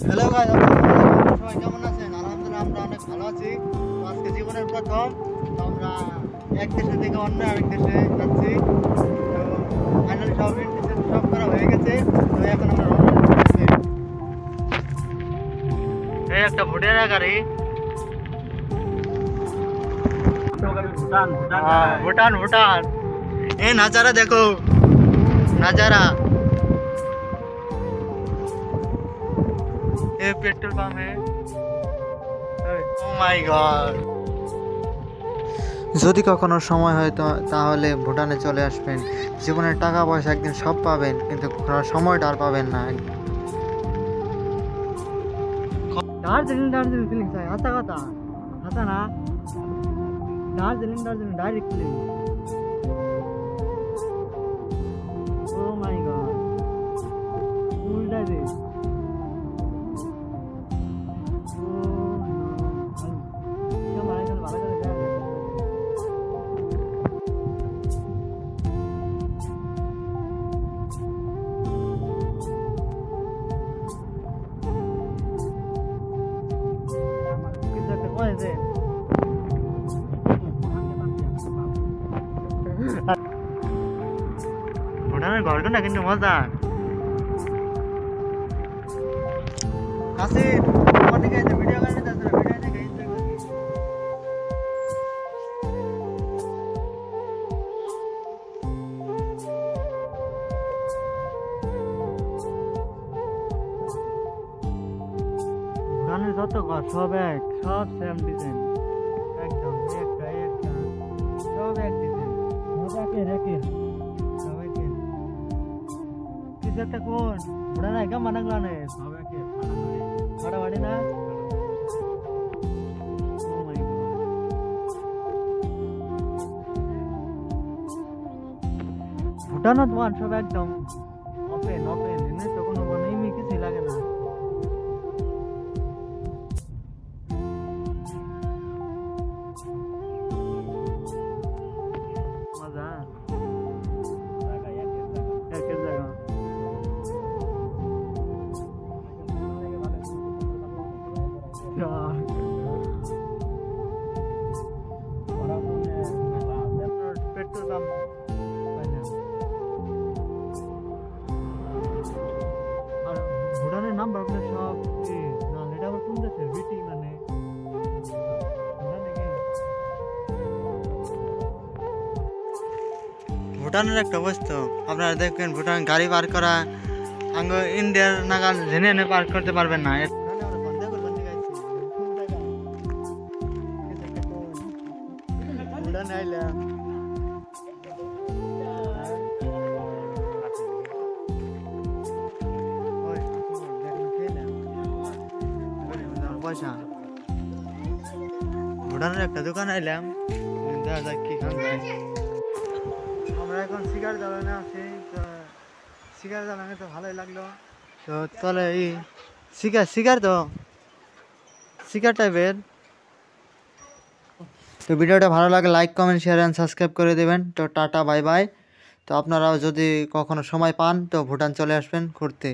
Hello guys, সবাই কেমন আছেন? আলহামদুলিল্লাহ আমরা অনেক ভালো আছি। তো আজকে জীবনের প্রথম তো আমরা এক দেশে থেকে অন্য আরেক দেশে যাচ্ছি। তো ফাইনালি সব ইন্টিসেট সব করা হয়ে গেছে। তো এখন আমরা রওনা দিচ্ছি। এই একটা ভুটানা গাড়ি, ভুটান ভুটান। এই নাজারা দেখো, নাজারা। ये पेट्रोल पंप है। Oh my God! যদি কখনো সময় হয় তো তাহলে ভুটানে চলে আসবেন। জীবনের টাকা পয়সা একদিন সব পাবেন, কিন্তু ঘোরার সময়টা আর পাবেন না। দার্জিলিং দার্জিলিং ফিলিংস হয়, হাতা কথা হাতা না। Darjeeling Darjeeling direct feeling. Oh my God! উল্টা রে। ভুটানের ঘরটা না কিন্তু মজা আছে। অনেকে ভিডিও করে ভিডিও দেখে এনজয় করি। ভুটানের যত ঘর সব এক, সব সেম ডিজাইন, একদম একটা একটা সব এক ডিজাইন, সব একের একের সব একের। কিছু একটা কোন ভুটান একদম মানাগলা নেই, সব একের ফাটাফাটি না। Oh my God! ভুটানত ওয়ান সব একদম ওপেন ওপেন, এনে তো কোনো বনেই কিছুই লাগে না। মজা একের জায়গা। পেট্রোল পাম্প আর ভুটানের নাম্বার প্লেট সব না, এটা আবার কোন দেশের? বিটি মানে ভুটানের একটা অবস্থা আপনারা দেখবেন। ভুটান গাড়ি পার করা আঙ্গ ইন্ডিয়ার নাগাল জেনে এনে পার করতে পারবেন না। ভুটান আইলাম পয়সা। ভুটানের একটা দোকান আইলাম, দেখা যাক কি খান যায়। আমরা এখন শিকার জ্বালানে আছি। তো শিকার জ্বালানে তো ভালোই লাগলো। তো তাহলে এই শিকার শিকার তো শিকার টাইপের। তো ভিডিওটা ভালো লাগে like comment share and subscribe করে দেবেন। তো টাটা বাই বাই। তো আপনারাও যদি কখনো সময় পান তো ভুটান চলে আসবেন ঘুরতে।